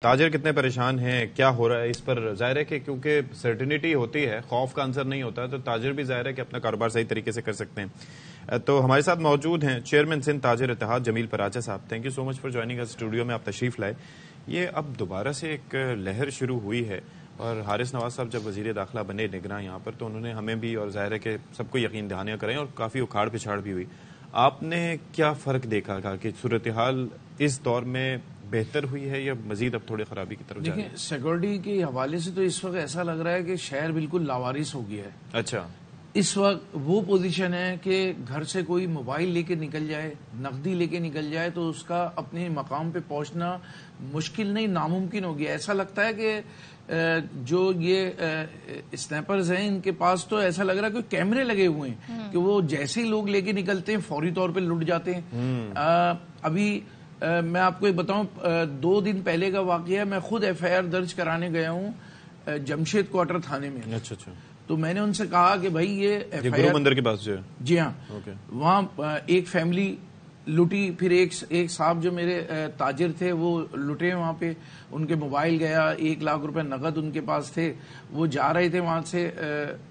تاجر کتنے پریشان ہیں، کیا ہو رہا ہے، اس پر ظاہر ہے کہ کیونکہ سرٹینٹی ہوتی ہے، خوف کا عنصر نہیں ہوتا، تو تاجر بھی ظاہر ہے کہ اپنا کاروبار صحیح طریقے سے کر سکتے ہیں۔ تو ہمارے ساتھ موجود ہیں چیئرمین سندھ تاجر اتحاد جمیل پراچا صاحب۔ Thank you so much for joining اس، اسٹوڈیو میں آپ تشریف لائے۔ یہ اب دوبارہ سے ایک لہر شروع ہوئی ہے، اور حارث نواز صاحب جب وزیر داخلہ بنے نگراں یہاں پر، تو انہوں نے ہمیں بھی اور ظاہر ہے کہ سب کو یقین دہانیاں کریں، اور کافی اکھاڑ پچھاڑ بھی ہوئی۔ آپ نے کیا فرق دیکھا کہ صورتحال اس دور میں بہتر ہوئی ہے یا مزید اب تھوڑے خرابی کی طرف جا رہی ہے؟ دیکھیں، سیکورٹی کے حوالے سے تو اس وقت ایسا لگ رہا ہے کہ شہر بالکل لاوارث ہو گیا ہے۔ اچھا، اس وقت وہ پوزیشن ہے کہ گھر سے کوئی موبائل لے کے نکل جائے، نقدی لے کے نکل جائے، تو اس کا اپنے مقام پہ پہنچنا مشکل نہیں، ناممکن ہو گیا۔ ایسا لگتا ہے کہ جو یہ اسنیپرز ہیں، ان کے پاس تو ایسا لگ رہا ہے کہ کیمرے لگے ہوئے ہیں کہ وہ جیسے ہی لوگ لے کے نکلتے ہیں فوری طور پہ لٹ جاتے ہیں۔ ابھی میں آپ کو ایک بتاؤں، 2 دن پہلے کا واقعہ ہے، میں خود ایف آئی آر درج کرانے گیا ہوں جمشید کوارٹر تھانے میں۔ اچھا، تو میں نے ان سے کہا کہ بھائی یہ ایف آئی گرو آر مندر کے پاس جو ہے، جی ہاں، وہاں ایک فیملی لٹی، پھر ایک صاحب جو میرے تاجر تھے وہ لٹے وہاں پہ، ان کے موبائل گیا، 1 لاکھ روپے نقد ان کے پاس تھے، وہ جا رہے تھے وہاں سے،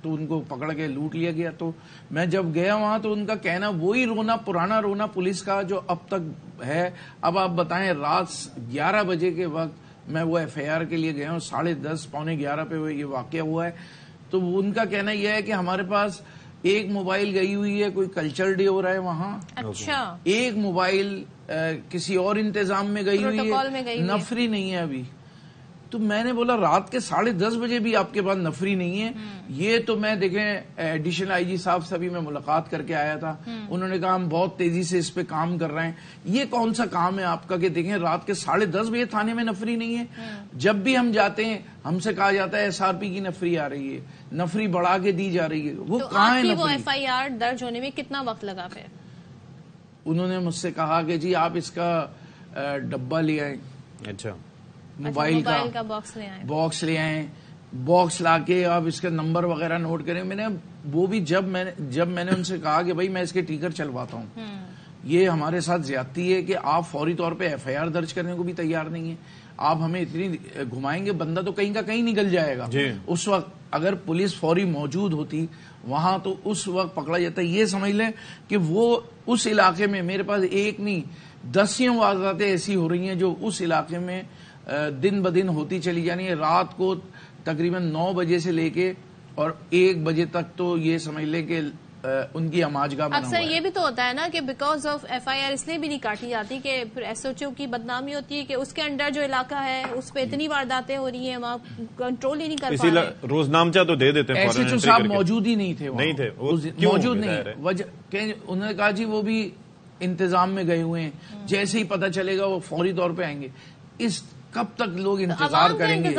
تو ان کو پکڑ کے لوٹ لیا گیا۔ تو میں جب گیا وہاں تو ان کا کہنا وہی رونا، پرانا رونا پولیس کا جو اب تک ہے۔ اب آپ بتائیں، رات 11 بجے کے وقت میں وہ ایف آئی آر کے لیے گیا ہوں، 10:30 پونے 11 پہ یہ واقعہ ہوا ہے۔ تو ان کا کہنا یہ ہے کہ ہمارے پاس ایک موبائل گئی ہوئی ہے، کوئی کلچر ڈے ہو رہا ہے وہاں، اچھا، ایک موبائل کسی اور انتظام میں گئی ہوئی ہے، نفری نہیں ہے ابھی۔ تو میں نے بولا رات کے 10:30 بجے بھی آپ کے پاس نفری نہیں ہے؟ یہ تو میں دیکھیں ایڈیشنل آئی جی صاحب سے بھی میں ملاقات کر کے آیا تھا، انہوں نے کہا ہم بہت تیزی سے اس پہ کام کر رہے ہیں۔ یہ کون سا کام ہے آپ کا کہ دیکھیں رات کے 10:30 بجے تھانے میں نفری نہیں ہے؟ جب بھی ہم جاتے ہیں ہم سے کہا جاتا ہے ایس آر پی کی نفری آ رہی ہے، نفری بڑھا کے دی جا رہی ہے، وہ کہاں ہے نفری؟ وہ ایف آئی آر درج ہونے میں کتنا وقت لگا پھر؟ انہوں نے مجھ سے کہا کہ جی آپ اس کا ڈبہ لے آئیں، اچھا، موبائل کا باکس لے آئیں، باکس لا کے آپ اس کا نمبر وغیرہ نوٹ کریں۔ میں نے وہ بھی جب میں نے ان سے کہا کہ بھائی میں اس کے ٹیکر چلواتا ہوں، یہ ہمارے ساتھ زیادتی ہے کہ آپ فوری طور پہ ایف آئی آر درج کرنے کو بھی تیار نہیں ہے، آپ ہمیں اتنی گھمائیں گے، بندہ تو کہیں کا کہیں نکل جائے گا۔ اس وقت اگر پولیس فوری موجود ہوتی وہاں تو اس وقت پکڑا جاتا۔ یہ سمجھ لیں کہ وہ اس علاقے میں میرے پاس ایک نہیں 10 وارداتیں ایسی ہو رہی ہیں جو اس علاقے میں دن بدن ہوتی چلی جانی ہے۔ رات کو تقریباً 9 بجے سے لے کے اور 1 بجے تک تو یہ سمجھ لیں کہ ان کی اماجگاہ بنا ہوا ہے۔ اکثر یہ بھی تو ہوتا ہے نا کہ because of F I R اس لیے بھی نہیں کاٹی جاتی کہ پھر ایس ایچ او کی بدنامی ہوتی ہے کہ اس کے انڈر جو علاقہ ہے اس پہ اتنی وارداتیں ہو رہی ہیں، وہاں کنٹرول ہی نہیں کر پا رہے۔ روز نامچہ تو دے دیتے ہیں، ایس ایچ او صاحب موجود ہی نہیں تھے، موجود نہیں، انہوں نے کہا جی وہ بھی انتظام میں گئے ہوئے ہیں، جیسے ہی پتہ چلے گا وہ فوری طور پہ آئیں گے۔ اس کب تک لوگ انتظار کریں گے؟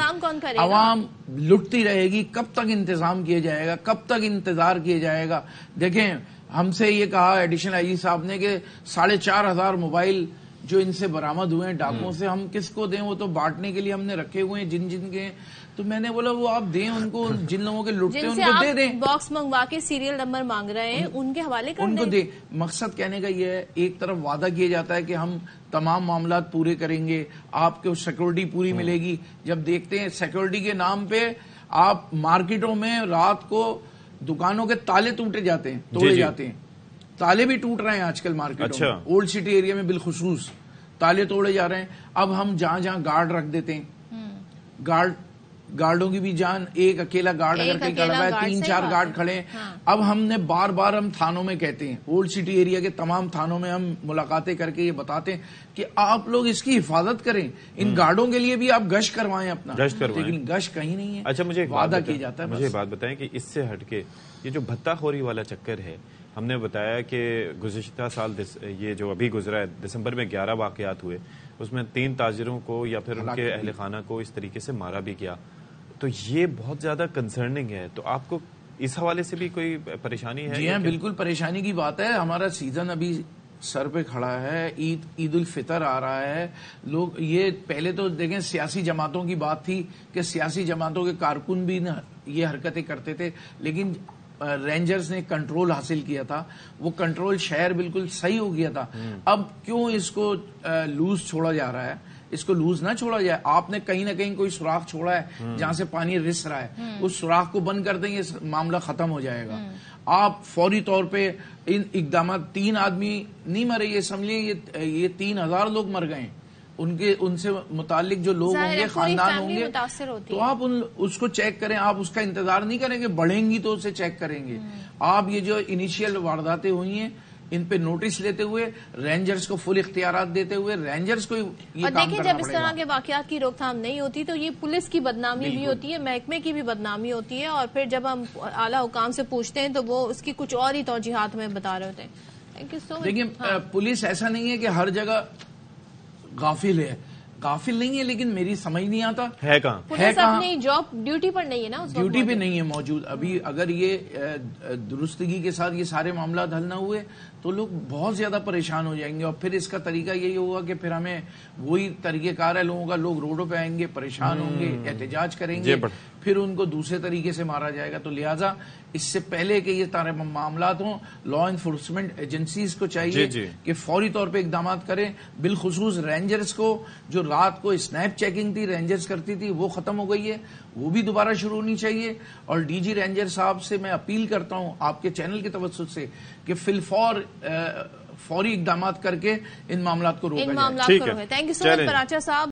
عوام لٹتی رہے گی، کب تک انتظام کیا جائے گا، کب تک انتظار کیا جائے گا؟ دیکھیں ہم سے یہ کہا ایڈیشنل آئی جی صاحب نے کہ 4,500 موبائل جو ان سے برآمد ہوئے ہیں ڈاکوں سے، ہم کس کو دیں؟ وہ تو بانٹنے کے لیے ہم نے رکھے ہوئے ہیں جن کے۔ تو میں نے بولا وہ آپ دیں ان کو، جن لوگوں کے لٹتے ہیں ان کو دے دیں، باکس منگوا کے سیریل نمبر مانگ رہے ہیں ان کے حوالے کر دیں، ان کو دیں۔ مقصد کہنے کا یہ ہے، ایک طرف وعدہ کیا جاتا ہے کہ ہم تمام معاملات پورے کریں گے، آپ کو سیکورٹی پوری ملے گی، جب دیکھتے ہیں سیکورٹی کے نام پہ آپ مارکیٹوں میں رات کو دکانوں کے تالے توڑے جاتے ہیں، تالے بھی ٹوٹ رہے ہیں آج کل مارکیٹوں میں، اولڈ سٹی ایریا میں بالخصوص تالے توڑے جا رہے ہیں۔ اب ہم جہاں جہاں گارڈ رکھ دیتے ہیں، گارڈوں کی بھی جان، ایک اکیلا گارڈ اگر کہیں کھڑا ہے، 3-4 گارڈ کھڑے ہیں۔ اب ہم نے بار بار ہم تھانوں میں کہتے ہیں، اولڈ سٹی ایریا کے تمام تھانوں میں ہم ملاقاتیں کر کے یہ بتاتے ہیں کہ آپ لوگ اس کی حفاظت کریں، ان گارڈوں کے لیے بھی آپ گشت کروائیں اپنا، لیکن گشت کہیں نہیں ہے۔ اچھا، مجھے وعدہ کیا جاتا ہے۔ مجھے بات بتائیں کہ اس سے ہٹ کے یہ جو بھتہ خوری والا چکر ہے، ہم نے بتایا کہ گزشتہ سال یہ جو ابھی گزرا ہے دسمبر میں 11 واقعات ہوئے، اس میں 3 تاجروں کو یا پھر ان کے اہل خانہ کو اس طریقے سے مارا بھی کیا، تو یہ بہت زیادہ کنسرننگ ہے۔ تو آپ کو اس حوالے سے بھی کوئی پریشانی ہے؟ جی ہاں، بالکل پریشانی کی بات ہے۔ ہمارا سیزن ابھی سر پہ کھڑا ہے، عید الفطر آ رہا ہے، لوگ یہ پہلے تو دیکھیں سیاسی جماعتوں کی بات تھی کہ سیاسی جماعتوں کے کارکن بھی یہ حرکتیں کرتے تھے، لیکن رینجرز نے کنٹرول حاصل کیا تھا، وہ کنٹرول شہر بالکل صحیح ہو گیا تھا۔ اب کیوں اس کو لوز چھوڑا جا رہا ہے؟ اس کو لوز نہ چھوڑا جائے. آپ نے کہیں نہ کہیں کوئی سوراخ چھوڑا ہے جہاں سے پانی رس رہا ہے, اس سوراخ کو بند کر دیں گے, معاملہ ختم ہو جائے گا. آپ فوری طور پہ ان اقدامات, 3 آدمی نہیں مرے, یہ سمجھیں یہ 3000 لوگ مر گئے, ان سے متعلق جو لوگ ہوں گے, خاندان ہوں گے, تو آپ اس کو چیک کریں. آپ اس کا انتظار نہیں کریں گے, بڑھیں گی تو اسے چیک کریں گے. آپ یہ جو انیشیل وارداتیں ہوئی ہیں ان پہ نوٹس لیتے ہوئے, رینجرز کو فل اختیارات دیتے ہوئے, رینجرز کو یہ کام کرنا پڑے گا. اور دیکھیں جب اس طرح کے واقعات کی روک تھام نہیں ہوتی تو یہ پولیس کی بدنامی بھی ہوتی ہے, محکمے کی بھی بدنامی ہوتی ہے, اور پھر جب ہم اعلیٰ حکام سے پوچھتے ہیں تو وہ اس کی کچھ اور ہی توجیحات ہمیں بتا رہے ہوتے ہیں. تھینک یو سو مچ. دیکھیں پولیس ایسا نہیں ہے کہ ہر جگہ غافل ہے, غافل نہیں ہے, لیکن میری سمجھ نہیں آتا ہے کہاں, پولیس اپنی جاب ڈیوٹی پر نہیں ہے نا, ڈیوٹی پہ نہیں ہے موجود. ابھی اگر یہ درستگی کے ساتھ یہ سارے معاملات حل نہ ہوئے تو لوگ بہت زیادہ پریشان ہو جائیں گے, اور پھر اس کا طریقہ یہی ہوگا کہ پھر ہمیں وہی طریقہ کار ہے لوگوں کا, لوگ روڈوں پہ آئیں گے, پریشان ہوں گے, احتجاج کریں گے, پھر ان کو دوسرے طریقے سے مارا جائے گا. تو لہٰذا اس سے پہلے کہ یہ سارے معاملات ہوں, لا انفورسمنٹ ایجنسیز کو چاہیے کہ فوری طور پہ اقدامات کریں. بالخصوص رینجرز کو, جو رات کو اسنیپ چیکنگ تھی رینجرز کرتی تھی وہ ختم ہو گئی ہے, وہ بھی دوبارہ شروع ہونی چاہیے. اور ڈی جی رینجر صاحب سے میں اپیل کرتا ہوں آپ کے چینل کے توسط سے کہ فی الفور فوری اقدامات کر کے ان معاملات کو روکا جائے. تھینک یو سو مچ پراچا صاحب.